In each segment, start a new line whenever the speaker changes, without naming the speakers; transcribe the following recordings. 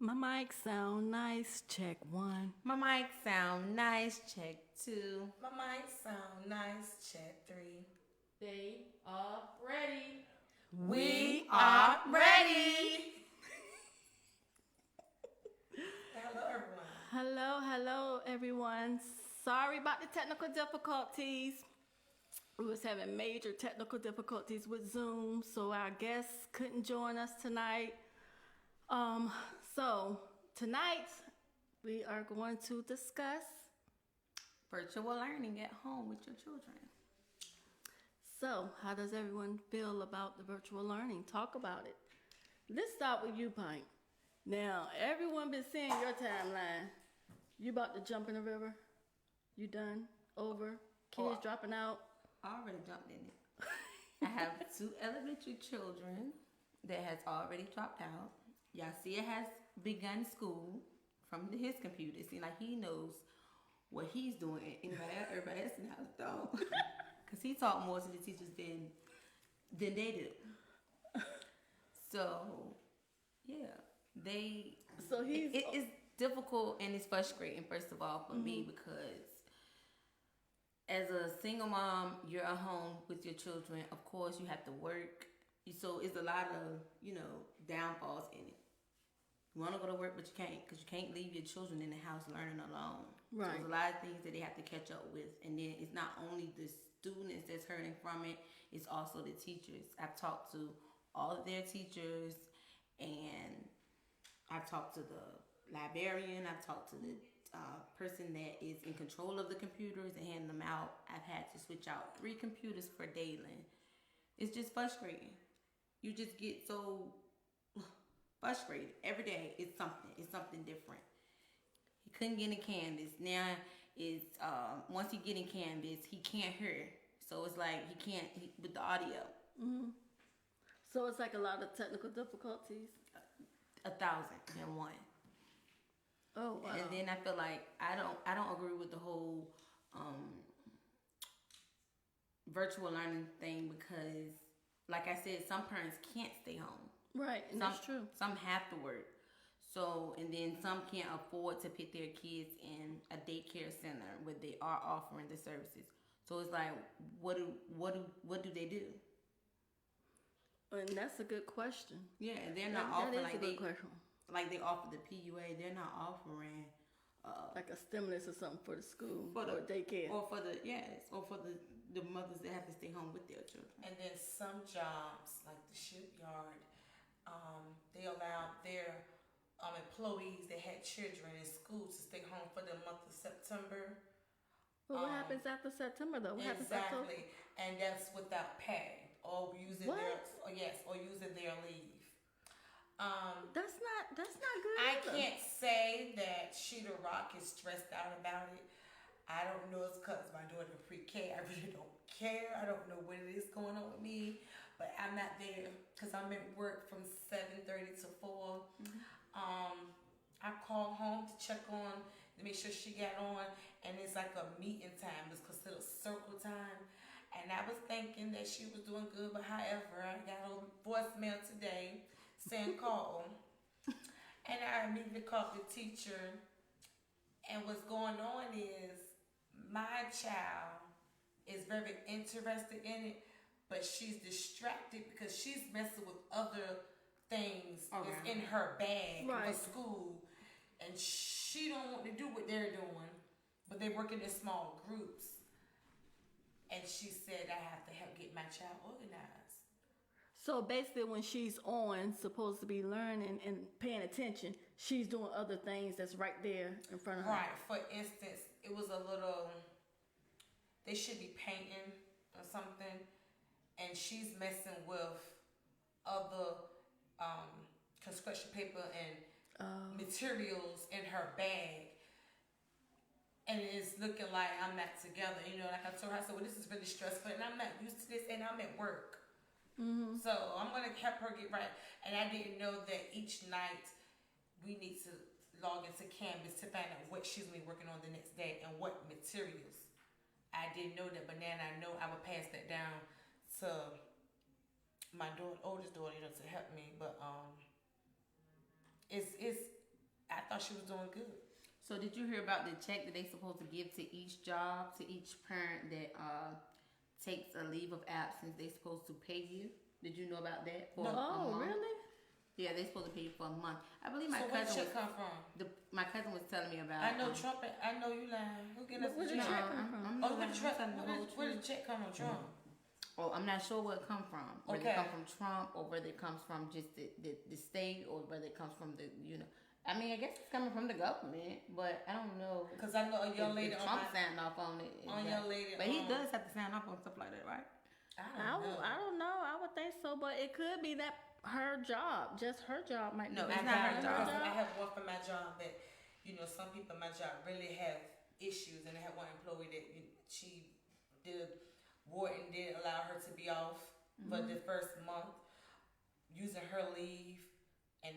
My mic sound nice. Check one.
My mic sound nice. Check two.
My mic sound nice. Check three.
They are ready.
We are ready. Hello, everyone.
Hello, everyone. Sorry about the technical difficulties. We was having major technical difficulties with Zoom, so our guests couldn't join us tonight. So tonight we are going to discuss.
Virtual learning at home with your children.
So, how does everyone feel about the virtual learning? Talk about it. Let's start with you, Pint. Now, everyone been seeing your timeline. You about to jump in the river? You done? Over? Kids dropping out?
I already jumped in it. I have 2 elementary children that has already dropped out. Y'all see it has begun school from his computer. It seems like he knows what he's doing. Everybody else in the house don't. Because he taught more to the teachers than they do. So, yeah.
So he's...
It's difficult and it's frustrating, first of all, for me, because as a single mom, you're at home with your children. Of course, you have to work. So it's a lot of, downfalls in it. You want to go to work, but you can't, because you can't leave your children in the house learning alone.
Right.
So there's a lot of things that they have to catch up with. And then it's not only the students that's hurting from it, it's also the teachers. I've talked to all of their teachers, and I've talked to the librarian, I've talked to the person that is in control of the computers and handing them out. I've had to switch out 3 computers for Dalen. It's just frustrating. You just get so frustrated. Every day it's something different. He couldn't get in Canvas. Now it's once he get in Canvas, he can't hear. So it's like he can't with the audio.
Mm-hmm. So it's like a lot of technical difficulties.
1,001.
Oh wow.
And then I feel like I don't agree with the whole virtual learning thing, because, like I said, some parents can't stay home.
Right, and that's true.
Some have to work. So, and then some can't afford to put their kids in a daycare center where they are offering the services. So it's like, what do they do?
And that's a good question.
Yeah, they're not offering
that is a good question.
Like they offer the PUA. They're not offering
like a stimulus or something for the school
or
daycare,
or for the mothers that have to stay home with their children.
And then some jobs, like the shipyard, they allow their employees that had children in school to stay home for the month of September.
Well, what happens after September though? What happens after?
Exactly, and that's without pay or using their leave.
That's not good.
I
either.
can't say that Sheeta Rock is stressed out about it. I don't know. It's because my daughter in pre-K. I really don't care. I don't know what it is going on with me, but I'm not there because I'm at work from 7:30 to 4. Mm-hmm. I call home to check on to make sure she got on, and it's like a meeting time. It's considered circle time. And I was thinking that she was doing good, but however, I got a voicemail today saying call. And I immediately called the teacher. And what's going on is my child is very interested in it, but she's distracted because she's messing with other things that's in her bag for school. And she don't want to do what they're doing, but they work in small groups. And she said, I have to help get my child organized.
So basically, when she's on, supposed to be learning and paying attention, she's doing other things that's right there in front of her.
Right. For instance, it was a little, they should be painting or something, and she's messing with other construction paper and materials in her bag. And it's looking like I'm not together. Like I told her, I said, well, this is really stressful, and I'm not used to this, and I'm at work. Mm-hmm. So I'm going to help her get right. And I didn't know that each night we need to log into Canvas to find out what she's going to be working on the next day and what materials. I didn't know that, but now I know I would pass that down to my oldest daughter, to help me. But it's I thought she was doing good.
So did you hear about the check that they supposed to give to each job, to each parent that takes a leave of absence? They supposed to pay you. Did you know about that? For a
Oh,
month?
really?
Yeah, they supposed to pay you for a month. I believe my
So where the
cousin
check come from?
my cousin was telling me about.
I know Trump. I know you lying. Who getting us
Where
the
the
check?
check come from?
Oh, where the check? Where the check come from? Trump.
Oh, I'm not sure where it come from. Whether
Okay.
it come from Trump or whether it comes from just the state or whether it comes from the I mean, I guess it's coming from the government, but I don't know.
Cause I know a young lady
if
on
Trump
my
signed off on it.
on young lady.
But he does have to sign off on stuff like that, right?
I don't know. I would think so, but it could be that her job, just her job might
No,
be.
it's not her job.
I have one for my job that, some people in my job really have issues, and I have one employee that she did. Wharton did allow her to be off for the first month using her leave, and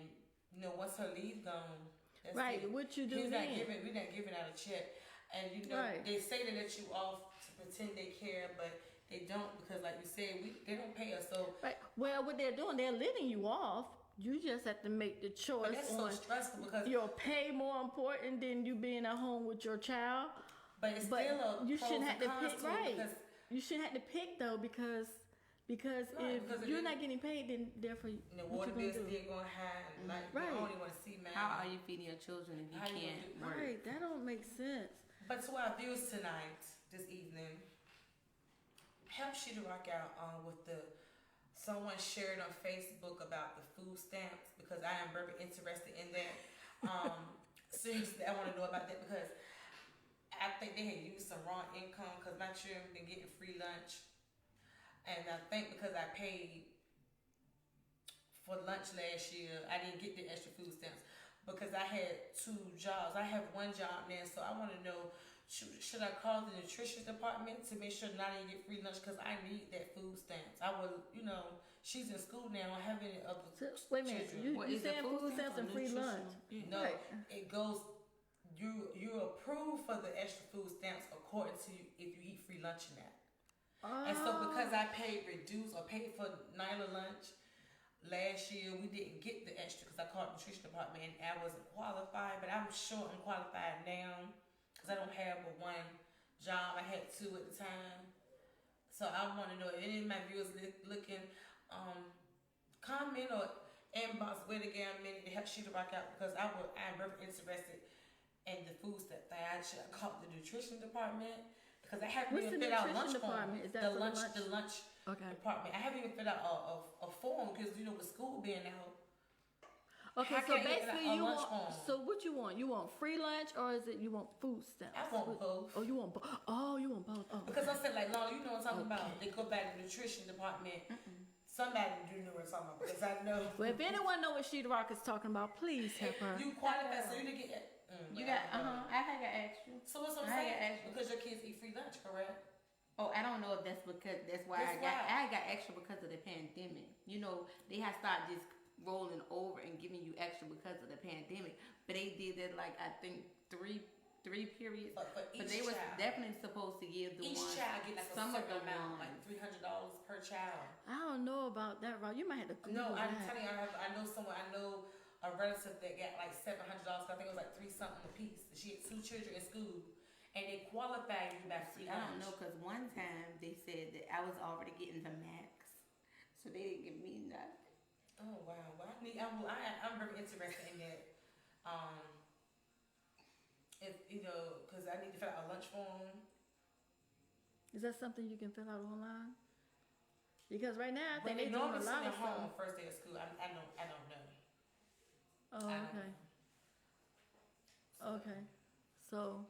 once her leave gone, that's
Right,
it.
what you do
We're
then?
not giving out a check, and
Right.
they say they let you off to pretend they care, but they don't, because like you said, they don't pay us. So
Right. Well, what they're doing, they're letting you off. You just have to make the
but
choice
that's so
on
stressful because
your pay more important than you being at home with your child.
but it's
But
still a
you
pros
shouldn't
and
have to
cons
pick
to it
right.
because
You shouldn't have to pick though because
Right,
if
because it
you're
is-
not getting paid, then therefore
the
what
water
you gonna
bills
do?
still going high, and like
Right.
I don't even want to see man.
How are you feeding your children if you
How you gonna
can't
do-
work?
Right, that don't make sense.
But to our viewers tonight, this evening, help Sheeta Rock out with someone shared on Facebook about the food stamps, because I am very interested in that. Seriously, I want to know about that because I think they had used some wrong income because my children been getting free lunch, and I think because I paid for lunch last year, I didn't get the extra food stamps because I had 2 jobs. I have 1 job now, so I want to know, should I call the nutrition department to make sure that I didn't get free lunch because I need that food stamps. I will, she's in school now. I have any other
So, wait a minute,
children.
What
you
is the
saying food stamps and free lunch?
No,
Right.
it goes. You're approved for the extra food stamps according to you if you eat free lunch now. And so because I paid reduced or paid for Nyla lunch last year, we didn't get the extra because I called the nutrition department and I wasn't qualified. But I'm sure I'm qualified now because I don't have but 1 job. I had 2 at the time. So I want to know if any of my viewers looking, comment or inbox where to get a minute to help Sheeta Rock out because I'm very interested in the food stamp thing. I should call the nutrition department because I haven't
What's
even
the
fit out
nutrition
lunch form.
department? Is that
the
for
lunch,
the
the lunch
Okay.
department. I haven't even fit out a form because with school being out.
Okay,
How
so
can I get
basically
a
you
lunch
want.
form?
So what you want? You want free lunch or is it you want food stamps?
I want both.
Oh, you want both. Oh, you want both. Oh,
Because I said like, Lord, you know what I'm talking about.
Okay.
They go back to the nutrition department. Somebody do know what I'm talking about because I know.
well, if anyone know what Sheeta Rock is talking about, please help her.
You qualify, so you didn't get.
You got I think I asked you.
So what's what I'm
I
saying?
got extra.
Because your kids eat free lunch, correct?
Oh, I don't know if that's why
That's
I got extra because of the pandemic. They had started just rolling over and giving you extra because of the pandemic. But they did that like I think three periods.
But for each
But they was
child.
definitely supposed to give the
Each
ones.
child get like a
some of
certain
the
amount,
ones.
like $300 per child.
I don't know about that, Rob. You might have to Google
No, I'm
that.
telling you, I know someone. I know a relative that got like $700. I think it was like 3 something a piece. She had 2 children in school, and they qualified you by free
I don't
lunch.
know because one time they said that I was already getting the max, so they didn't give me nothing.
Oh wow! Well, I'm very interested in that. If because I need to fill out a lunch form.
Is that something you can fill out online? Because right now I
But
think
they
they're doing
normally
a
send
lot
it
of
home
stuff.
first day of school. I don't know.
Oh,
I don't
okay.
know.
Okay. So,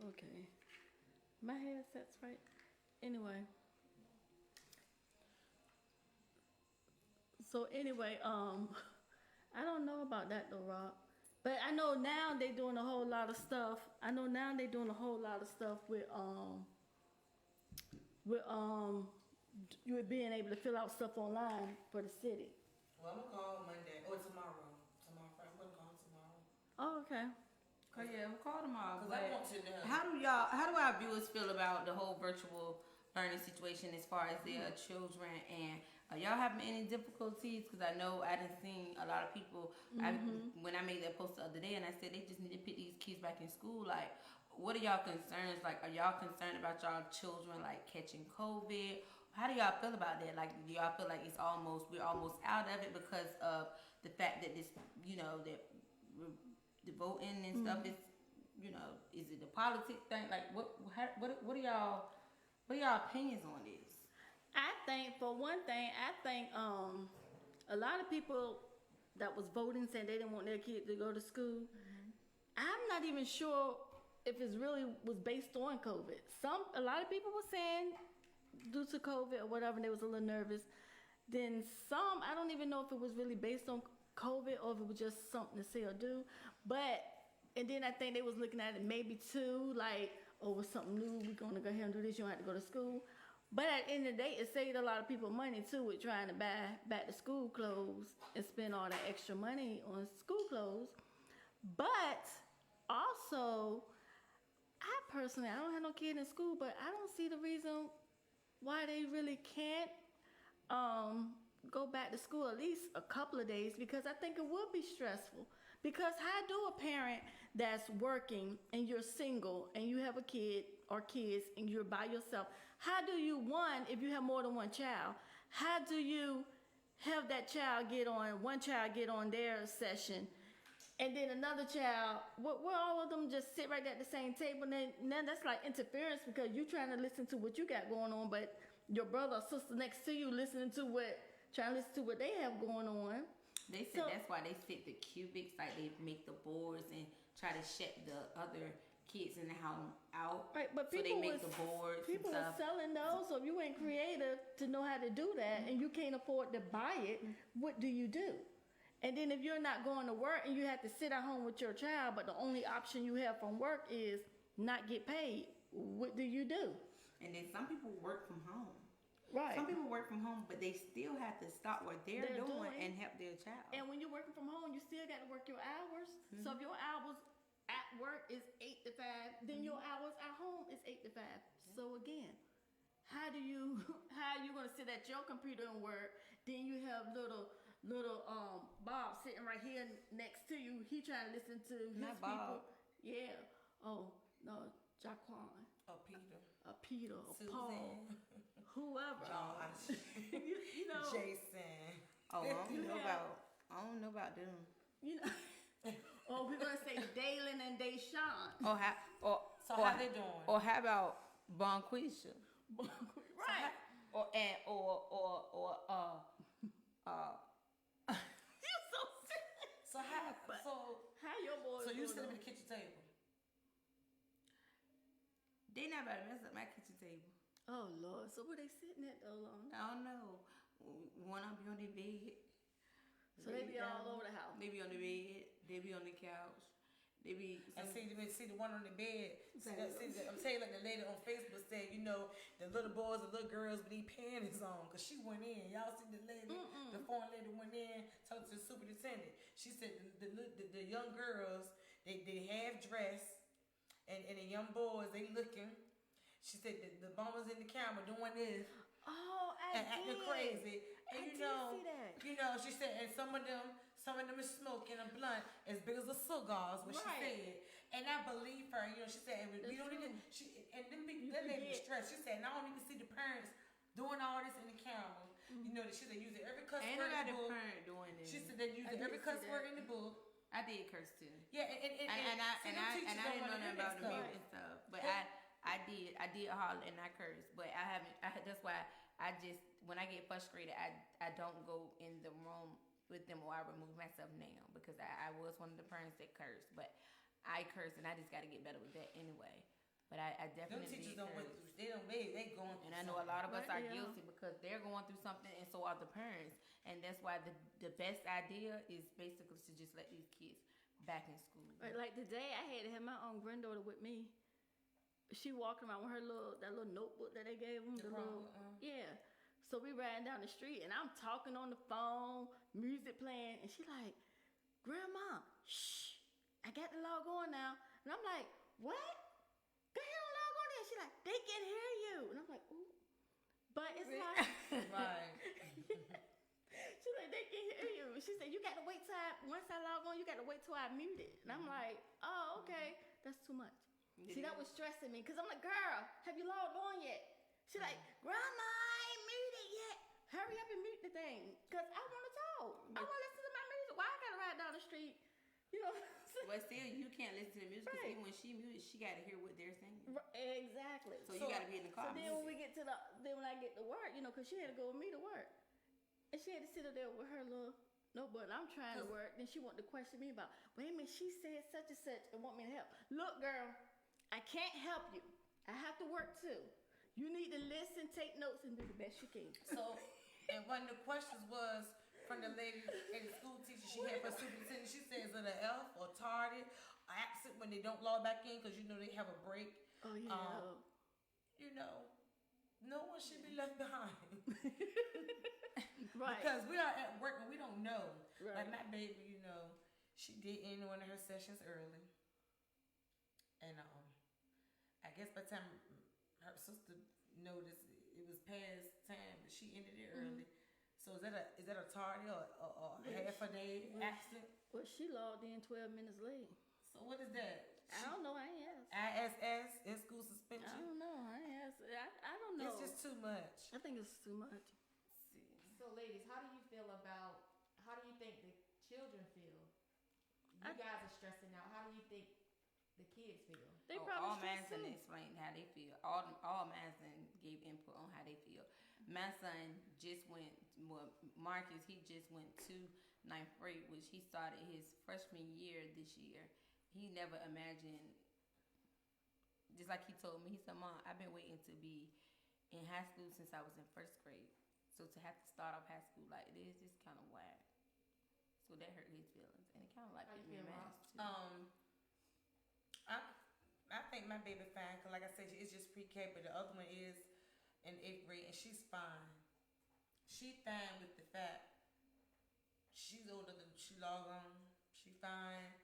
okay. My headset's right. Anyway. So anyway, I don't know about that though, Rob. But I know now they doing a whole lot of stuff. With you being able to fill out stuff online for the city.
Well, I'm gonna call Monday or tomorrow. Tomorrow, I'm gonna call tomorrow.
Oh, okay.
Oh yeah, we'll call tomorrow.
Cause I want to know.
How do our viewers feel about the whole virtual learning situation as far as their children, and are y'all having any difficulties? Because I know I done seen a lot of people. When I made that post the other day, and I said they just need to put these kids back in school. Like, what are y'all concerns? Like, are y'all concerned about y'all children like catching COVID? How do y'all feel about that? Like, do y'all feel like we're almost out of it because of the fact that this, that the voting and stuff is, is it the politics thing? Like, what are y'all opinions on this?
I think, for one thing, a lot of people that was voting saying they didn't want their kid to go to school. I'm not even sure if it really was based on COVID. A lot of people were saying due to COVID or whatever, they was a little nervous. Then some, I don't even know if it was really based on COVID or if it was just something to say or do. And then I think they was looking at it maybe too, like, oh, it's something new, we're gonna go ahead and do this, you don't have to go to school. But at the end of the day, it saved a lot of people money too with trying to buy back to school clothes and spend all that extra money on school clothes. But also, I personally don't have no kid in school, but I don't see the reason why they really can't go back to school at least a couple of days, because I think it would be stressful. Because how do a parent that's working and you're single and you have a kid or kids and you're by yourself, how do you, if you have more than one child, how do you have one child get on their session and then another child, where all of them just sit right at the same table? And then that's like interference, because you're trying to listen to what you got going on, but your brother or sister next to you trying to listen to what they have going on.
They said that's why they sit the cubics, like they make the boards and try to shut the other kids in the house out.
Right, but
so they make the boards.
People are selling those, so if you ain't creative to know how to do that and you can't afford to buy it, what do you do? And then if you're not going to work and you have to sit at home with your child, but the only option you have from work is not get paid, what do you do?
And then some people work from home.
Right.
Some people work from home, but they still have to stop what they're doing and help their child.
And when you're working from home, you still got to work your hours. So if your hours at work is 8 to 5, then your hours at home is 8 to 5. So again, how are you going to sit at your computer and work? Then you have little Bob sitting right here next to you. He trying to listen to his
Not
people.
Bob.
Yeah. Oh no, Jaquan. Peter.
Susan.
Paul. Whoever.
Josh.
you know.
Jason.
Oh, I don't know about them.
You know. Or we're gonna say Dalen and Deshaun.
So how they doing?
Or how about Bonquisha?
Right. You're so sick.
So
how your boys?
So you
doing
sit at
though?
the kitchen table.
They not about to mess up my kitchen table.
Oh Lord. So where they sitting at though, long?
I don't know. One of them be on their bed.
So they be all over the house.
They be on the bed. They be on the couch. They be.
And see the one on the bed. I'm telling you, like the lady on Facebook said, the little boys and little girls with these panties on, cause she went in. Y'all see the lady, the foreign lady went in, talked to the superintendent. She said the young girls they half dressed, and the young boys they looking. She said the bombers in the camera doing this.
Oh,
and acting crazy. And
I did see that.
She said, and some of them is smoking a blunt as big as a cigar, is what she said. And I believe her. She said, we don't need to. That made me stressed. She said, and I don't even see the parents doing all this in the camera. She said, using every cuss word in the book.
Parent doing this.
She said they using every cuss word in the book.
I did curse too.
Yeah, and
I didn't know nothing about the mute and stuff, but I did holler and I cursed, but I haven't. That's why when I get frustrated, I don't go in the room with them, or I remove myself now, because I was one of the parents that cursed, but I curse and I just got to get better with that anyway. But I definitely
them teachers
did
don't
curse.
went through. They going through.
And I know a lot of us are
yeah.
guilty because they're going through something, and so are the parents. And that's why the best idea is basically to just let these kids back in school.
Right, like today, I had to have my own granddaughter with me. She walking around with that little notebook that they gave them. Yeah. So we riding down the street, and I'm talking on the phone, music playing, and she like, "Grandma, shh, I got the log on now." And I'm like, "What? Go ahead and log on there." She like, "They can hear you." And I'm like, "Ooh." But it's like,
Right.
she's like, they can hear you. She said, you got to wait till once I log on, you got to wait till I mute it. And I'm like, oh, okay, that's too much. See, that was stressing me because I'm like, girl, have you logged on yet? She's like, Grandma, I ain't muted yet. Hurry up and mute the thing because I want to talk. I want to listen to my music. Why I got to ride down the street? You know.
But still, you can't listen to the music because
Right.
even when she muted, she got to hear what they're saying.
Exactly.
So you got to be in the car.
So then when we get to then when I get to work, you know, because she had to go with me to work. And she had to sit up there with her little notebook. And I'm trying to work. Then she wanted to question me about, wait a minute, she said such and such and want me to help. Look, girl, I can't help you. I have to work too. You need to listen, take notes, and do the best you can.
So, and one of the questions was from the lady at the school teacher she had for superintendent. She says, is it an F or tarded or absent when they don't log back in because you know they have a break?
Oh, yeah.
You know, no one should be left behind.
Right.
Because we are at work and we don't know.
Right.
Like my baby, you know, she did end one of her sessions early. And I guess by the time her sister noticed it was past time, but she ended it early. So is that a tardy or half a day absent?
Well, she logged in 12 minutes late.
So what is that?
I don't know. I ain't asked.
ISS, in school
I
suspension?
don't know. I ain't asked. I don't know.
It's just too much.
I think it's too much.
So, ladies, how do you think the children feel? You guys are stressing out. How do you think the kids feel?
They
all
probably stressed
Madison
too.
explained how they feel. All Madison gave input on how they feel. My son just went. Well, Marcus, he just went to 9th grade, which he started his freshman year this year. He never imagined. Just like he told me, he said, "Mom, I've been waiting to be in high school since I was in 1st grade. So to have to start off high school like this is kind of whack." So that hurt his feelings, and it kind of like
How
hit
you
me
feel,
mad
Ross?
too.
I think my baby fine, cause like I said, it's just pre-K, but the other one is in 8th grade, and she's fine. She fine with the fact she's older than she log on. She fine,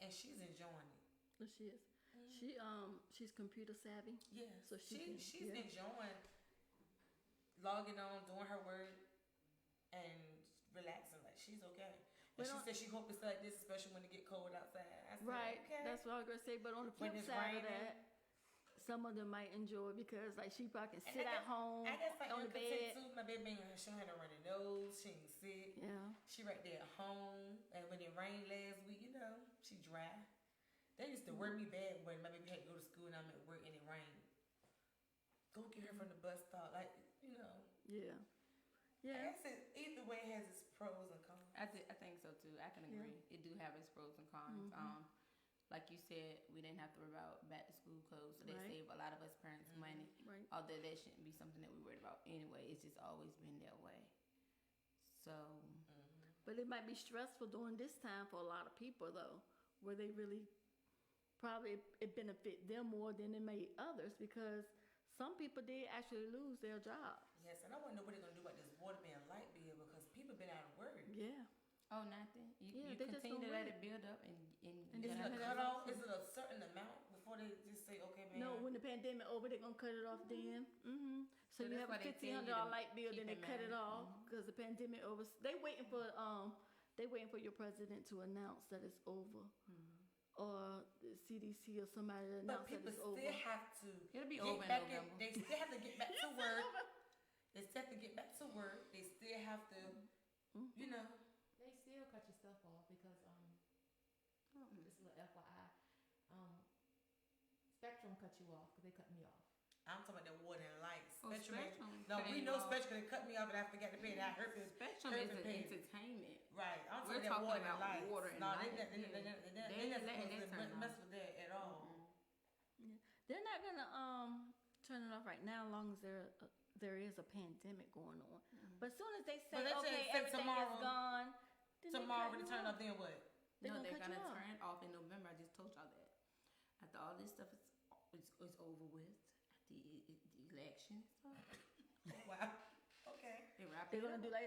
and she's enjoying it.
But she is. She's computer savvy.
Yeah,
So
she's
yeah.
enjoying logging on, doing her work, and relaxing. Like she's okay. And she said she hopes it's like this, especially when it get cold outside. I said,
Right.
okay.
That's what I was gonna say. But on the
When
flip
it's
side of
raining.
that, some of them might enjoy it because like she probably can
And
sit
I
at
guess-
home
I guess like
on the bed.
too. My baby ain't she don't have no runny nose. She ain't sick.
Yeah.
She right there at home. And when it rained last week, you know, she dry. They used to worry me bad when my baby had to go to school and I'm at work and it rained. Go get her from the bus stop, like you know.
Yeah.
I
Yeah.
guess either way has its pros and cons.
I think so too. I can agree. It do have its pros and cons. Like you said, we didn't have to worry about back to school clothes, so that
Right.
saved a lot of us parents money.
Right.
Although that shouldn't be something that we worried about anyway. It's just always been that way. So
But it might be stressful during this time for a lot of people though, where they really probably it benefit them more than it may others because some people did actually lose their jobs.
Yes, and I want to know what they're gonna do about this water being light bill because people been out of work.
Yeah.
nothing. You
Yeah, they just
continue to
gonna
let
wait.
it build up and
And
Is
then
it a
have
cutoff? Is it a certain amount before they just say, okay, man?
No, when the pandemic over, they're gonna cut it off then. Mm-hmm. So,
So
you
that's
have a
why they tell you
$1,500
to
light bill,
keep
then they
in
cut it
mind.
off because the pandemic over. They waiting for your president to announce that it's over, or the CDC or somebody to
But
announce that
people
it's
still
over.
have to
It'll be
get
over in
back
November.
They still have to get back to work. They still have to get back to work. They still have to, you know.
They still cut your stuff off because just a little FYI, Spectrum cut you off because they cut me off.
I'm talking about the water and lights.
Oh, Spectrum
No,
cut
we
you
know
off.
Spectrum cut me off and I forgot to pay that. I heard it.
Spectrum is an entertainment.
Right. I'm
We're
talking about
talking
water and
about
lights.
water and
no,
lights.
They
They
not
ain't letting
supposed
that
to
turn
mess
on.
with that at all.
They're not gonna turn it off right now, as long as there is a pandemic going on. But as soon as they say
But let's
okay,
just say
everything
tomorrow-
is gone, then
Tomorrow when
they
it
cut
turn
you
up, then what?
They're
No,
gonna
they're
cut you
gonna
off.
turn it off in November. I just told y'all that. After all this stuff is over with, after the election,
Wow. Okay.
they wrapping
They're
it
gonna
up.
do that.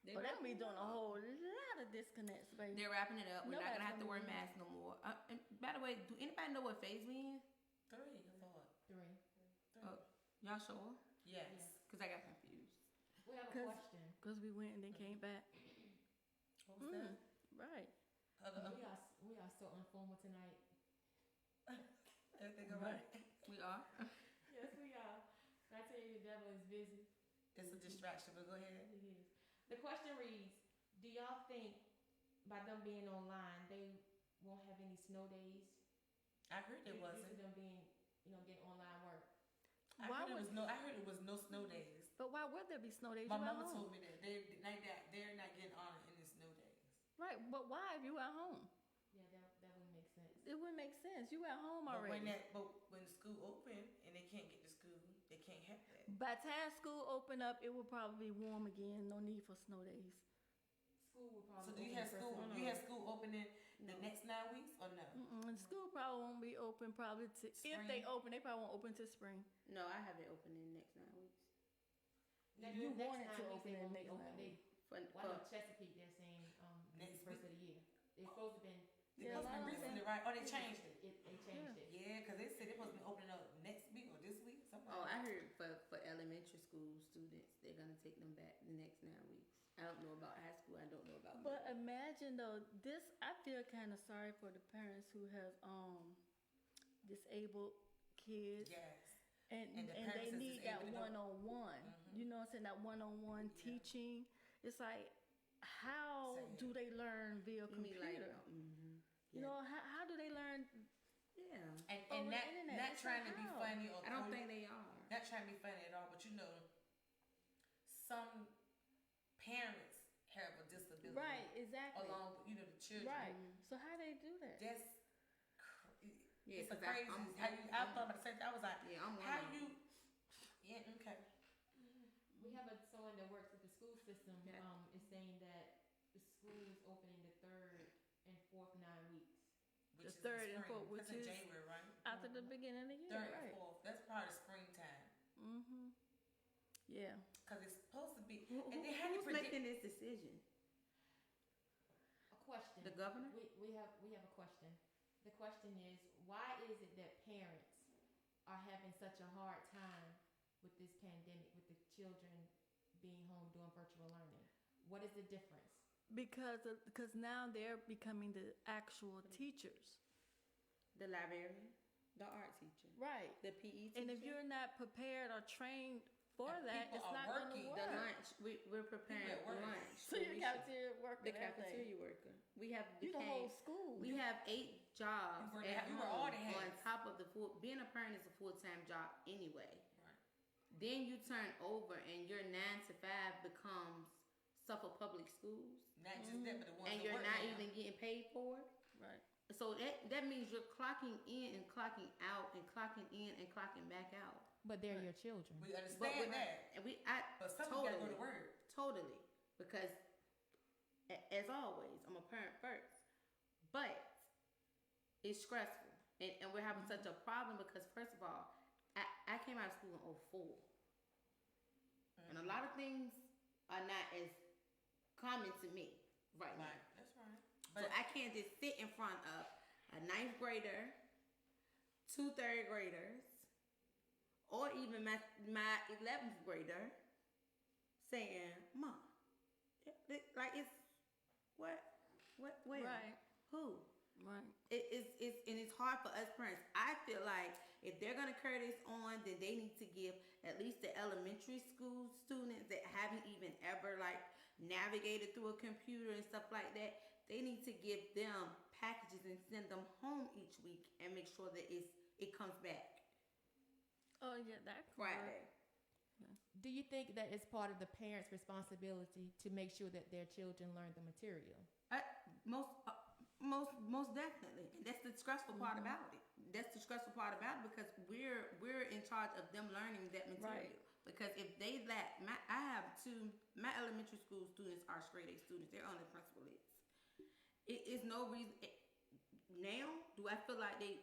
They
But they're gonna be
wrapping it
doing a
up.
whole lot of disconnects, baby.
They're wrapping it up. We're not
Nobody's
gonna have to
gonna
wear
do
masks no more. And by the way, do anybody know what phase we in?
3, I thought.
3.
Y'all sure?
Yes.
Because I got confused.
We have a
'Cause-
question.
Because we went and then came back.
What was that?
Right.
We are so informal tonight.
Everything all right?
We are?
Yes, we are. I tell you, the devil is busy.
It's a distraction, but go ahead.
It is. The question reads, do y'all think by them being online, they won't have any snow days?
I heard it
Due to
wasn't.
them being, getting online work.
I
Why
heard
would-
it was no snow days.
But why would there be snow days?
My
You at
mama
home.
told me that they're not getting on in the snow days.
Right, but why if you at home?
Yeah, that would make sense.
It wouldn't make sense. You at home
But
already.
when school open and they can't get to school, they can't have that.
By the time school open up, it will probably be warm again. No need for snow days.
School will probably
So do you
open
have
first
school?
of
You have school opening the next 9 weeks or no?
And school probably won't be open probably to, if they
Spring.
open, they probably won't open till spring.
No, I have it open in the next 9 weeks.
Next,
You
next
want it
9
to
weeks,
open
they
in
won't be
next
open.
9
They,
For,
why
for,
not Chesapeake? They're saying
Next
the first of the year. They're supposed to be.
They
Yeah,
supposed to be
like-
recently, right? Or they changed it.
They changed it.
Yeah, because they said they're supposed to be opening up next week or this week. Something
oh,
like
I
that.
heard for elementary school students, they're going to take them back the next 9 weeks. I don't know about high school. I don't know about
But
middle.
imagine though, this I feel kind of sorry for the parents who have disabled kids.
Yes.
And
And the
they
parents is
need that
able to go-
one-on-one. You know what I'm saying? That one-on-one
Yeah.
teaching. It's like, how
Same.
do they learn via
You mean
computer?
like,
You know, how do they learn?
yeah.
And
Over the
not
internet.
not
It's
trying
like
to be
how?
funny or
I don't
throw-
think they are.
not trying to be funny at all, but some parents have a disability
Right, exactly.
along with the children.
Right. So how they do that?
That's
Yeah,
it's a
'cause
crazy. I thought about the same thing. I was like,
Yeah, I'm
how
one.
you? Yeah, okay.
We have someone that works with the school system.
Yeah.
Is saying that the school is opening the 3rd and 4th 9 weeks.
Which
The
is
third
in
and
spring.
fourth, which
That's in
is-
January, right?
After the beginning of the year,
3rd and
right?
4th. That's probably springtime.
Mm-hmm. Yeah.
Because it's supposed to be.
Who,
And they had to
who's
predict.
making this decision?
A question.
The governor?
We have a question. The question is, why is it that parents are having such a hard time with this pandemic, with the children being home doing virtual learning? What is the difference?
Because now they're becoming the actual teachers.
The librarian, the art teacher,
Right.
the PE teacher.
And if you're not prepared or trained for
And
that,
people
it's
are
not going to
working.
work.
the lunch, we're preparing
People at work.
lunch.
So you're
we
cafeteria worker.
the
and everything.
cafeteria worker. We have
You the whole
became,
school.
we have 8 jobs
You were-
at
you were
home
all the
on
hands.
top of the full. Being a parent is a full-time job anyway.
Right.
Then you turn over and your 9 to 5 becomes Suffolk Public Schools,
Not just that, but the ones
and
that
you're
work
not
now.
even getting paid for it.
Right.
So that means you're clocking in and clocking out and clocking in and clocking back out.
But they're your children.
We
But
understand that.
and
But some people gotta go to work.
Totally, because as always, I'm a parent first, but it's stressful, and we're having such a problem because first of all, I came out of school in 04, and a lot of things are not as common to me right now.
Right. That's right.
So
But
I can't just sit in front of a 9th grader, 2 3rd graders, or even my 11th grader saying, "Mom, like it's what, where,
Right.
who?"
Right.
It's hard for us parents. I feel like if they're gonna carry this on, then they need to give at least the elementary school students that haven't even ever like navigated through a computer and stuff like that. They need to give them packages and send them home each week and make sure that it comes back
Oh yeah, that could
Friday.
work.
Do you think that it's part of the parents' responsibility to make sure that their children learn the material?
Most definitely, and that's the stressful part about it. That's the stressful part about it because we're in charge of them learning that material.
Right.
Because if they lack, I have 2. My elementary school students are straight A students. They're on the principal list. It is no reason. Now, do I feel like they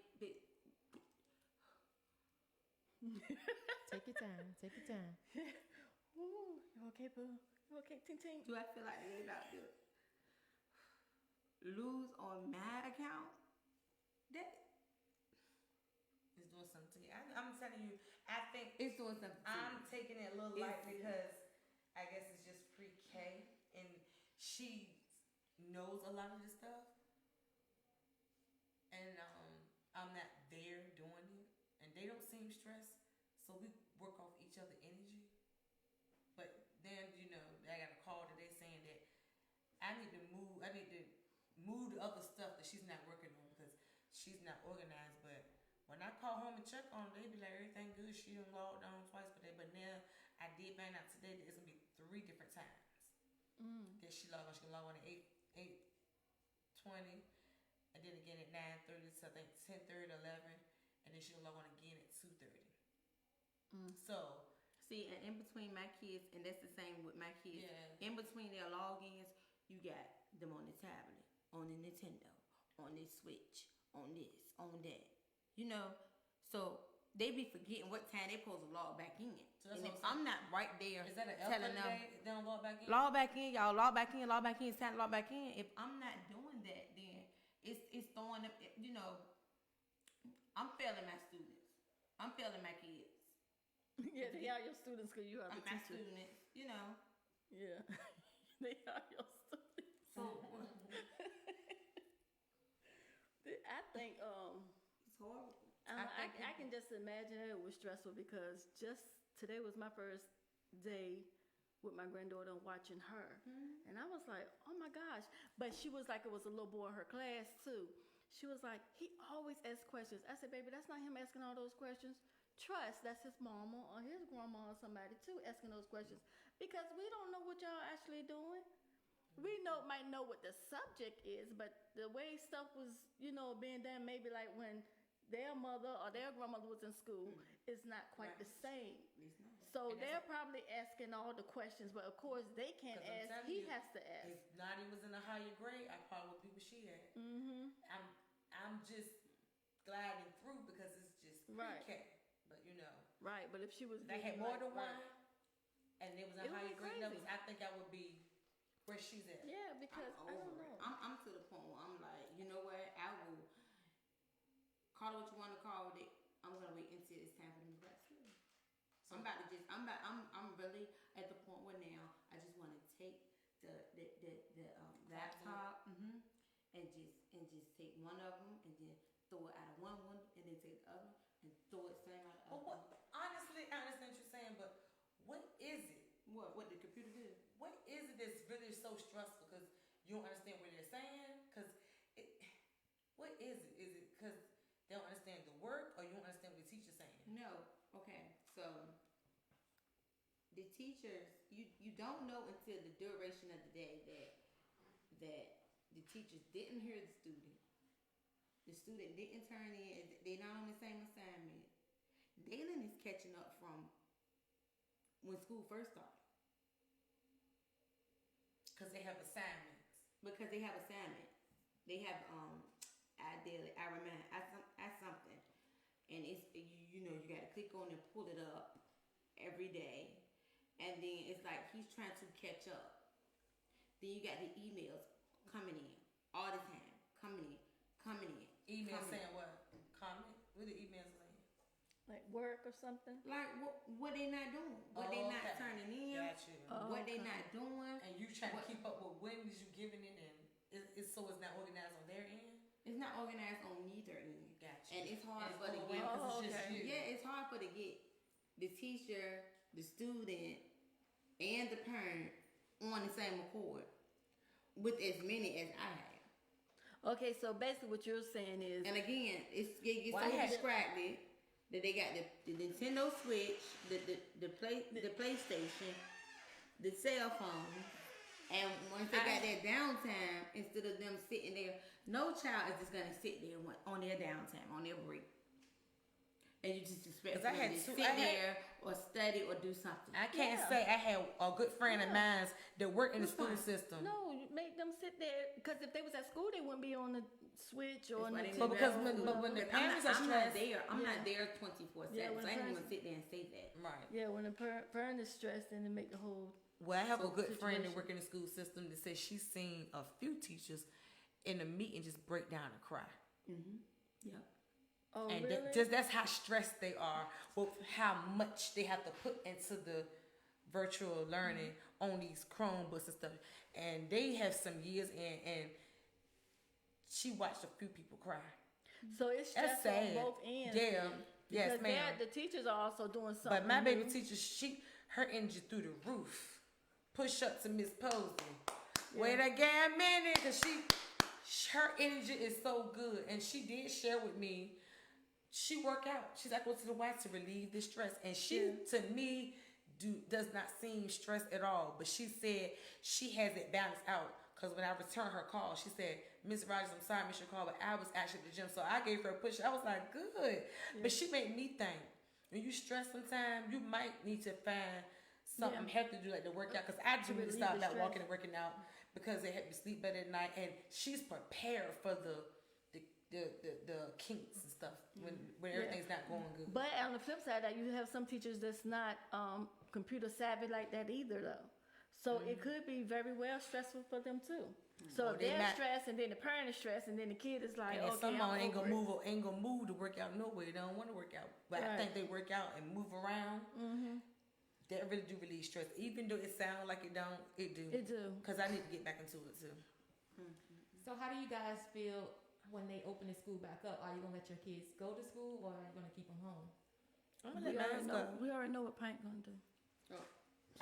Take your time. Take your time.
Ooh, you okay, Pooh? You okay, Ting Ting?
do I feel like they about to lose on my account? That
it's doing something to you. I'm telling you, I think
It's doing something.
I'm taking it a little
It's-
light because I guess it's just pre-K and she knows a lot of this stuff. And I'm not there doing it. And they don't seem stressed. So we work off each other's energy. But then, I got a call today saying that I need to move the other stuff that she's not working on because she's not organized. But when I call home and check on her, they be like, everything good. She done logged on twice per day. But now I did find out today that it's gonna be 3 different times that she log on. She can log on at 8:20, and then again at 9:30 to I think 10:30, 11, and then she'll log on again at 2:30. So
See, and in between my kids, and that's the same with my kids.
Yeah.
In between their logins, you got them on the tablet, on the Nintendo, on the Switch, on this, on that. So they be forgetting what time they supposed to log back in.
So that's
And
what
if
I'm
I'm not right there
is that an
telling
effort
them,
day? They don't log back in.
log back in, y'all, log back in, log back in, it's time to log back in. If I'm not doing that, then it's throwing up, I'm failing my students. I'm failing my kids.
Yeah, they are your students because you are
I'm
the
my
teacher.
students,
Yeah, they are your students.
So
I think
it's horrible.
I can just imagine it was stressful because just today was my first day with my granddaughter and watching her, and I was like, oh my gosh! But she was like, it was a little boy in her class too. She was like, he always asks questions. I said, baby, that's not him asking all those questions. Trust, that's his mama or his grandma or somebody too asking those questions because we don't know what y'all actually doing. We might know what the subject is, but the way stuff was, being done, maybe like when their mother or their grandmother was in school, it's not quite the same.
It's not.
So
And that's
they're probably asking all the questions, but of course they can't
'Cause I'm
ask.
telling
He
you,
has to ask.
If Nadi was in a higher grade, I probably would be where she at.
Mm-hmm.
I'm just gliding through because it's just
Right.
pre-K. But
Right, but if she was,
if I had
really
more
like-
than one,
right.
and it was in
It would
higher
be
grade
crazy.
levels, I think I would be where she's at.
Yeah, because I
I'm
don't
over it.
know.
I'm to the point where I'm like, you know what? I will call it what you want to call it. I'm gonna wait until it's time for them to go back to school. So I'm really at the point where now I just want to take the laptop and just take one of them and then throw it out of one window and then take the other one and throw it same out
But
of the
what?
other.
Honestly, I understand what you're saying, but what is it?
What the computer do?
What is it that's really so stressful? Because you don't understand what they're saying? What is it? Is it because they don't understand the work or you don't understand what the teacher's saying?
No. Okay. So the teachers, you don't know until the duration of the day that the teachers didn't hear the student. The student didn't turn in. They're not on the same assignment. Dalen is catching up from when school first started.
Because they have assignments.
Because they have assignment. They have I remind something. And it's you gotta click on and pull it up every day. And then it's like he's trying to catch up. Then you got the emails coming in all the time. Coming in.
Email
coming
saying
in.
what? Comment? What the emails saying?
Like work or something.
Like what they not doing. What they not
Okay.
turning in.
Got you.
What they
okay.
not doing.
And you trying
What-
to keep up with when is you giving it and it's so it's not organized on their end?
It's not organized on neither end.
Gotcha.
And it's hard
And
for
it's
the
going
get.
away 'cause
Oh,
it's just
okay.
you.
Yeah, it's hard for to get the teacher, the student, and the parent on the same accord with as many as I have.
Okay, so basically what you're saying is,
And again, it gets
Well,
so
I had-
distracted that they got the Nintendo Switch, the PlayStation, the cell phone, and once they got that downtime, instead of them sitting there, no child is just gonna sit there on their downtime, on their break. And you just expect
'Cause I
them
had
to
two-
sit
I had-
there or study or do something.
I can't
Yeah.
say I had a good friend of
Yeah.
mine that worked in the
Who's
school
fine?
system.
no, you make them sit there because if they was at school, they wouldn't be on the Switch or on
That's why
the
they
But
need
because
to
when-
go
but
to
when the
school.
parents are
I'm not
stressed-
there. I'm
Yeah.
not there 24/7.
Yeah,
So
when
I ain't
parents-
even sit there and say that.
Right.
Yeah, when the parent is stressed, then it make the whole.
Well, I have a
So,
good friend that
situation.
work in the school system that says she's seen a few teachers in a meeting just break down and cry.
Yep.
Oh,
and
really?
that's how stressed they are with how much they have to put into the virtual learning on these Chromebooks and stuff. And they have some years in, and she watched a few people cry.
So it's
That's
stress on
sad.
both ends.
Yeah.
then.
Yes,
Because
ma'am.
the teachers are also doing something.
But my baby
new.
teacher, her energy through the roof. Push up to Miss Posey. Wait a damn minute, cause her energy is so good, and she did share with me. She work out. She's like, go to the Y to relieve the stress, and she to me does not seem stressed at all. But she said she has it balanced out. Because when I returned her call, she said, Miss Rogers, I'm sorry I missed your call, but I was actually at the gym. So I gave her a push. I was like, good. Yeah. But she made me think, when you stress sometimes, you might need to find something healthy to do, like the workout. Because I do need to stop that walking and working out because it helped me sleep better at night. And she's prepared for the kinks and stuff when everything's not going good.
But on the flip side, that you have some teachers that's not computer savvy like that either, though. So it could be very well stressful for them too. So if they're stressed, and then the parent is stressed, and then the kid is like,
and
okay,
some
I'm
ain't
over
gonna move to work out nowhere. They don't want to work out, but I think they work out and move around. That really do relieve stress, even though it sounds like it don't. It do.
It do.
Because I need to get back into it too.
So how do you guys feel when they open the school back up? Are you gonna let your kids go to school, or are you gonna keep them home?
I'm gonna let mine go.
We already know what Pint gonna do.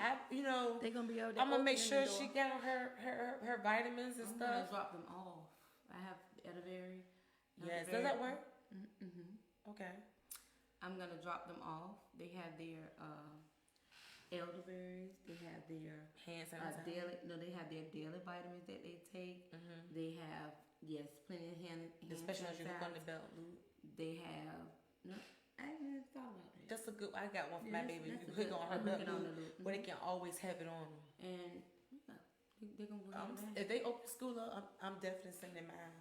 They're gonna be able to
I'm gonna make sure she got her vitamins and stuff.
I'm gonna drop them off. I have elderberry.
Yes, does that work? Okay.
I'm gonna drop them off. They have their elderberries. They have their
hand sanitizer.
They have their daily vitamins that they take. They have plenty of hand
especially as you hook on the belt loop.
They have I didn't thought about that.
That's a good. I got one for my baby. You hook on her belt loop, but they can always have it on them.
And they're gonna go
if they open school up, I'm definitely sending mine.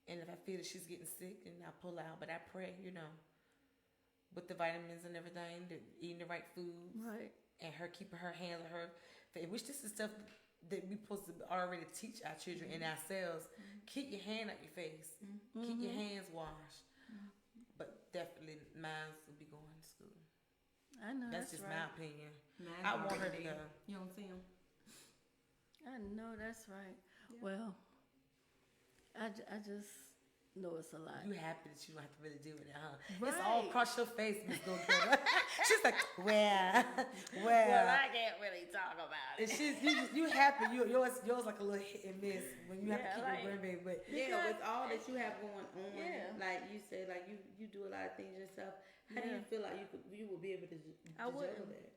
And if I feel that she's getting sick, then I pull out. But I pray, with the vitamins and everything, eating the right foods,
right,
and her keeping her hands on her. Which this is stuff that we supposed to already teach our children and ourselves. Keep your hand out your face. Keep your hands washed. But definitely, mine will be going to school.
I know
that's just
right.
my opinion. I want her to go.
You don't see them.
I know that's right. Yeah. Well, I just know it's a lot.
You happy that you don't have to really deal with it, huh?
Right.
It's all across your face, Miss Go-Getter. She's like, well,
I can't really talk about it.
And you happy. Yours like a little hit and miss when you have to keep your grandbaby. But
with all that you have going on, like you said, like you do a lot of things yourself. How do you feel like you would be able to juggle that?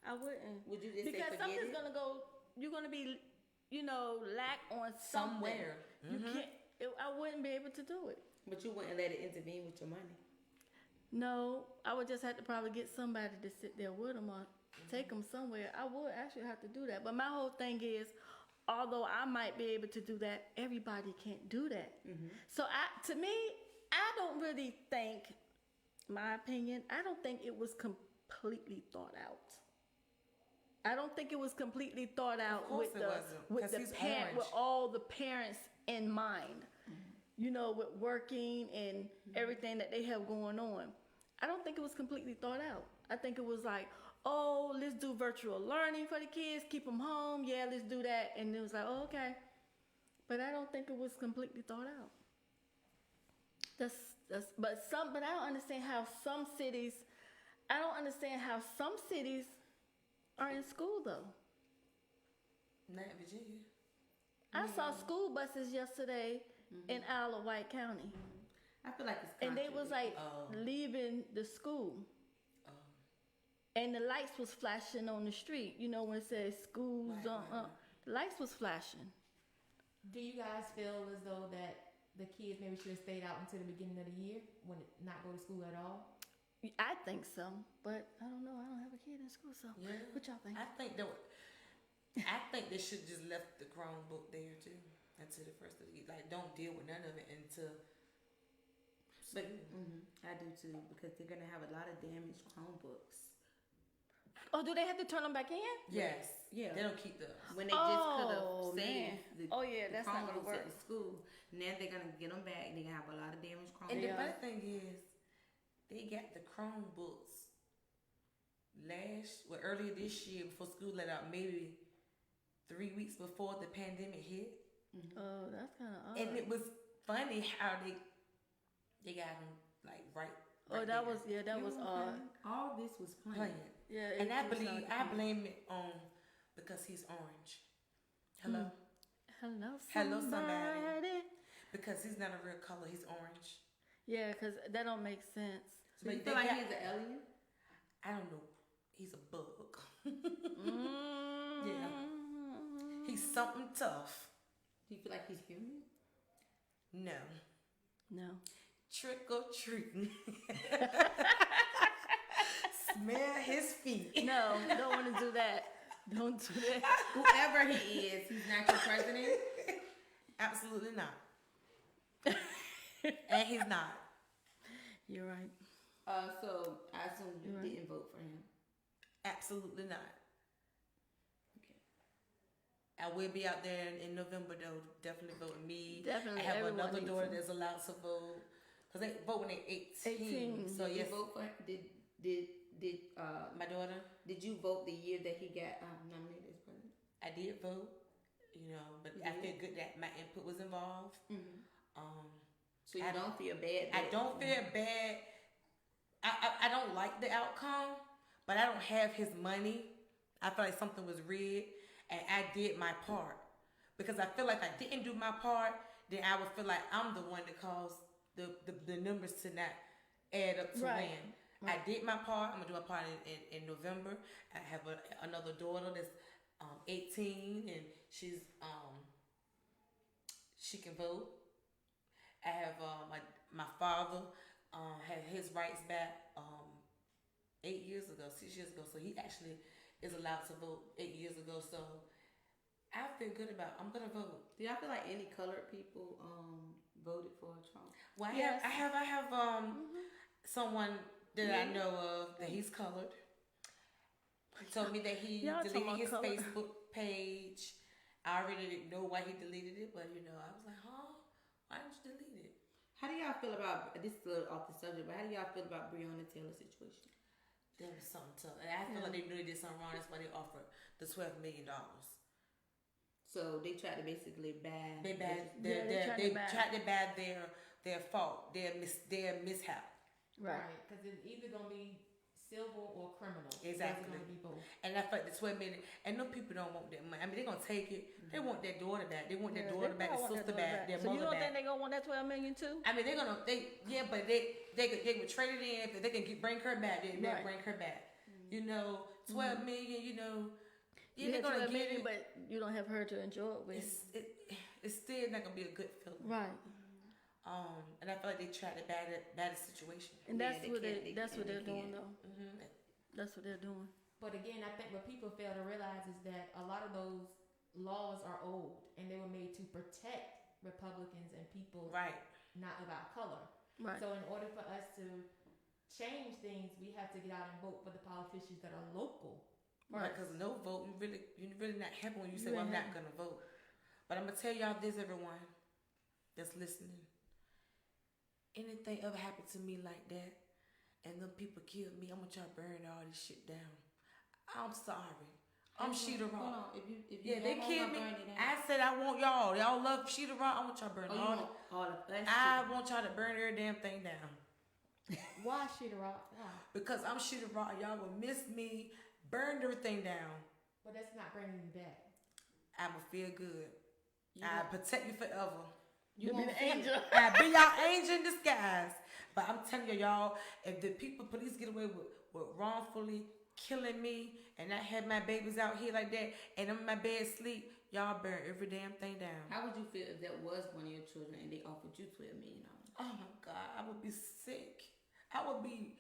I wouldn't.
Would you just
because
say
something's gonna go? You're gonna be, lack on
somewhere.
You can't. I wouldn't be able to do it.
But you wouldn't let it intervene with your money.
No, I would just have to probably get somebody to sit there with them or take them somewhere. I would actually have to do that. But my whole thing is, although I might be able to do that, everybody can't do that. So to me, I don't really think, my opinion, I don't think it was completely thought out. I don't think it was completely thought out with all the parents in mind. With working and everything that they have going on. I don't think it was completely thought out. I think it was like, oh, let's do virtual learning for the kids, keep them home. Yeah, let's do that. And it was like, oh, okay. But I don't think it was completely thought out. But I don't understand how some cities are in school though.
Not in Virginia.
I saw school buses yesterday in Isle of White County.
I feel like it's
and they was like leaving the school. And the lights was flashing on the street. When it says schools the lights was flashing.
Do you guys feel as though that the kids maybe should have stayed out until the beginning of the year, when not go to school at all?
I think so, but I don't know. I don't have a kid in school, so what y'all think?
I think they should just left the Chromebook there too until the first of the year. Like, don't deal with none of it until.
But I do too, because they're gonna have a lot of damaged Chromebooks.
Oh, do they have to turn them back in?
Yes.
Yeah.
They don't keep those.
When they just could
Oh,
have
man.
saved the,
Oh, yeah,
the
that's not gonna
Chromebooks at
work.
the school. Now they're gonna get them back. They're gonna have a lot of damaged Chromebooks.
And
Yeah.
the funny thing is, they got the Chromebooks earlier this year before school let out, maybe 3 weeks before the pandemic hit.
Oh, that's kind of odd.
And it was funny how they got them like right.
Oh,
right
that
there.
was that was odd.
All this was planned.
playing.
Yeah,
And I
it's
believe
not-
I blame it on because he's orange. Hello,
Hello,
Hello,
somebody.
somebody. Because he's not a real color. He's orange.
Yeah, because that don't make sense.
So you
But
feel
they
like
got-
he's an alien?
I don't know. He's a bug.
Mm.
Yeah. He's something tough.
Do you feel like he's human?
No.
No.
Trick or treating. Smell his feet.
No, don't want to do that. Don't do that.
Whoever he is, he's not your president.
Absolutely not. And he's not.
You're right.
So I assume you
Right.
didn't vote for him.
Absolutely not.
Okay.
I will be out there in November though. Definitely voting me.
Definitely,
I have
everyone
another
needs
daughter
to.
that's allowed to vote. Because they vote when they're 18.
18.
So
Did
yes,
you vote for him? Did
my daughter,
did you vote the year that he got nominated as president?
I did vote. You know, but
You
I
did?
feel good that my input was involved.
So you
I-
don't feel bad?
I don't feel bad. I don't like the outcome, but I don't have his money. I feel like something was rigged, and I did my part. Because I feel like I didn't do my part, then I would feel like I'm the one that caused the numbers to not add up to
Right.
win. I did my part. I'm gonna do my part in November. I have another daughter that's 18, and she can vote. I have my father had his rights back 6 years ago. So he actually is allowed to vote 8 years ago. So I feel good about. I'm gonna vote.
Do y'all feel like any colored people voted for Trump?
Well, I
Yes.
have someone that I know of that he's colored. He told me that he
Y'all talking
deleted
about
his
color.
Facebook page. I already didn't know why he deleted it, but I was like, huh? Why did you delete it?
How do y'all feel about this? Is a little off the subject, but how do y'all feel about Breonna Taylor's situation?
There was something tough. And I feel like they knew they did something wrong. That's why they offered the $12 million.
So they tried to basically ban.
They
they tried to
tried to ban their fault, their mishap.
Right.
Because it's either gonna be civil or criminal.
Exactly.
It's gonna be both.
And I felt the 12 million, and no people don't want that money. I mean, they're gonna take it. They want their daughter back. They want their
Yeah,
daughter
they
back,
probably
their
want
sister
that daughter
back, their
So you
mother
don't
back.
think they gonna want that 12 million too?
I mean, but they would trade it in if they can bring her back. They'll
Right.
bring her back. 12 million.
You
they're
had
gonna
12
get
million,
it.
but you don't have her to enjoy it with.
It's still not gonna be a good feeling.
Right.
And I feel like they tried to bad the situation.
And
Yeah,
that's
they
what
can't-
that's what
they
they're doing
can't.
though. That's what they're doing.
But again, I think what people fail to realize is that a lot of those laws are old and they were made to protect Republicans and people
Right.
not of our color.
Right.
So in order for us to change things, we have to get out and vote for the politicians that are local.
Right, because no vote, you're really not happy when you say,
You
well, I'm
ain't
not gonna vote. But I'm gonna tell y'all this, everyone that's listening. Anything ever happened to me like that, and them people killed me, I'm gonna try to burn all this shit down. I'm sorry. I'm Sheeta
Hold
Rock.
on. If you
Yeah, they
don't
killed me.
wanna burn it down.
I said I want y'all. Y'all love Sheeta Rock. I'm gonna try to burn
Oh, you
all.
want all of us?
I want y'all to burn every damn thing down.
Why Sheeta Rock? Why?
Because I'm Sheeta Rock. Y'all will miss me. Burn everything down.
But that's not bringing you back.
I'ma feel good. I protect you forever.
You be the angel.
I be y'all angel in disguise. But I'm telling y'all, if the police get away with wrongfully killing me and I have my babies out here like that and I'm in my bed sleep, y'all burn every damn thing down.
How would you feel if that was one of your children and they offered you $12 million?
Oh my God, I would be sick. I would be.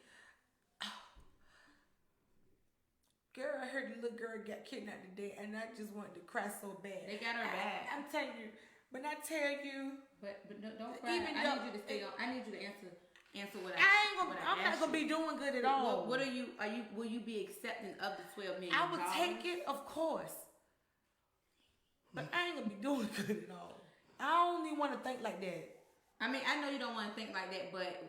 Girl, I heard the little girl got kidnapped today and I just wanted to cry so bad.
They got her back.
I'm telling you, when I tell you,
But don't cry.
Even
I
though-
need you to stay on. I need you to answer answer what
I'm not gonna be doing good at all.
What will you be accepting of the $12 million?
I would take it, of course. But I ain't gonna be doing good at all. I don't even want to think like that.
I mean, I know you don't want to think like that, but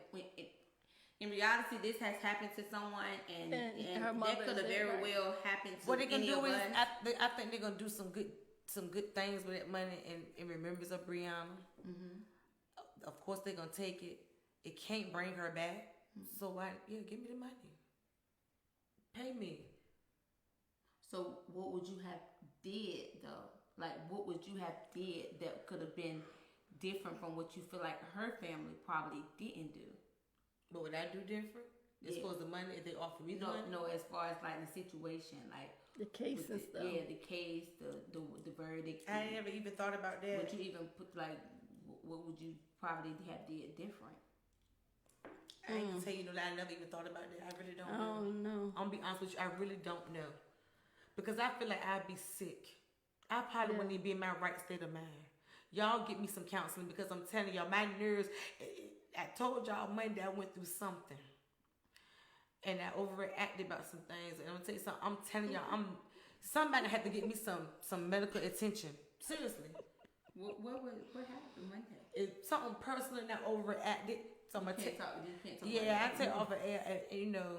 in reality, this has happened to someone, and
her
that
mother
could have
is
very
right.
well happened to
What they can
any
do
of
is,
us.
I think they're gonna do some good things with that money in remembrance of Brianna.
Mm-hmm.
Of course, they're gonna take it. It can't bring her back, so give me the money. Pay me.
So what would you have did though? Like, what would you have did that could have been different from what you feel like her family probably didn't do?
What would I do different? As far as the money, if they offer me the money?
No, as far as like the situation, like
The case and stuff.
Yeah, the case, the verdict.
I never even thought about that.
Would you even put like, what would you probably have did different?
I ain't gonna tell you that I never even thought about that. I really don't know.
Oh no.
I'm gonna be honest with you, I really don't know. Because I feel like I'd be sick. I probably wouldn't even be in my right state of mind. Y'all get me some counseling because I'm telling y'all, my nerves, I told y'all Monday I went through something. And I overreacted about some things. And I'm gonna tell you something, I'm telling y'all, somebody had to get me some medical attention. Seriously.
What happened Monday?
It's something personal and I overreacted. So I'm gonna
You can't talk
I take off of air, and, you know.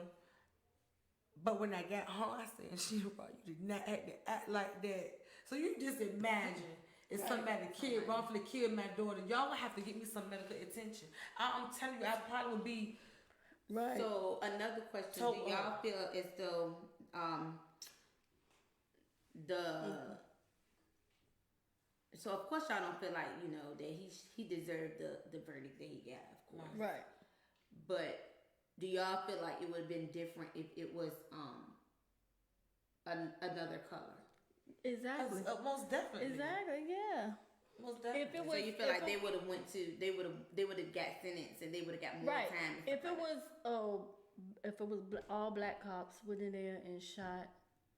But when I got home, I said, Sheila, you did not have to act like that. So you just imagine if somebody wrongfully killed my daughter. Y'all would have to get me some medical attention. I'm telling you, I probably would be.
Right.
So another question: do y'all feel as though so of course y'all don't feel like that he deserved the verdict that he got, of course.
Right.
But do y'all feel like it would have been different if it was another color?
Exactly.
Most definitely.
Exactly. Yeah.
Most definitely.
If it was,
so you feel like they would have got sentenced and they would have got more
right.
time.
If it was all black cops went in there and shot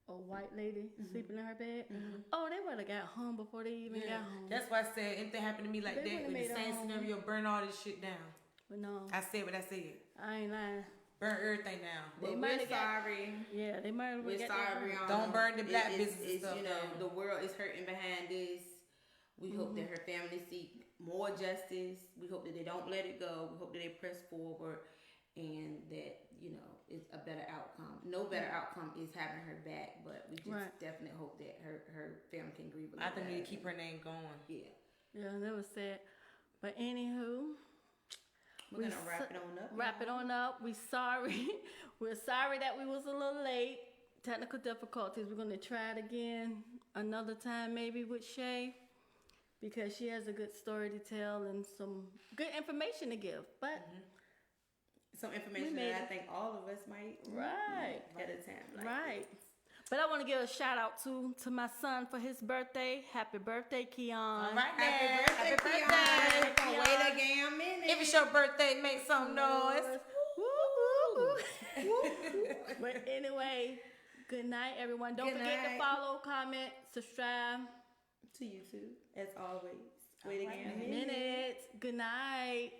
a white lady sleeping in her bed, they would have got home before they even got home.
That's why I said anything happened to me like
They
that,
would've
with the
made
same
it home.
scenario, burn all this shit down.
But no,
I said what I said.
I ain't lying.
Burn everything down.
They
But
might
we're
have got-
sorry.
Yeah, they might have
We're
got
sorry,
that home.
Don't burn the black
It's-
business
it's,
stuff down.
The world is hurting behind this. We hope that her family seek more justice. We hope that they don't let it go. We hope that they press forward and that, it's a better outcome. No better outcome is having her back, but we just definitely hope that her family can grieve a little
I think we need
better.
to keep her name going.
Yeah.
Yeah, that was sad. But anywho,
We're going to wrap it on up.
Wrap it on up. We sorry. We're sorry that we was a little late. Technical difficulties. We're going to try it again another time maybe with Shay because she has a good story to tell and some good information to give. But
Some information
made
that I
it.
think all of us might
Right.
at a time. Like
right.
this.
But I want to give a shout out to my son for his birthday. Happy birthday, Keon.
All right,
Happy birthday, Keon. Don't wait a damn minute.
If it's your birthday, make some noise.
But anyway, good night, everyone. Don't
Good
forget
night.
to follow, comment, subscribe.
To you too, as always. Wait a damn minute.
Minutes. Good night.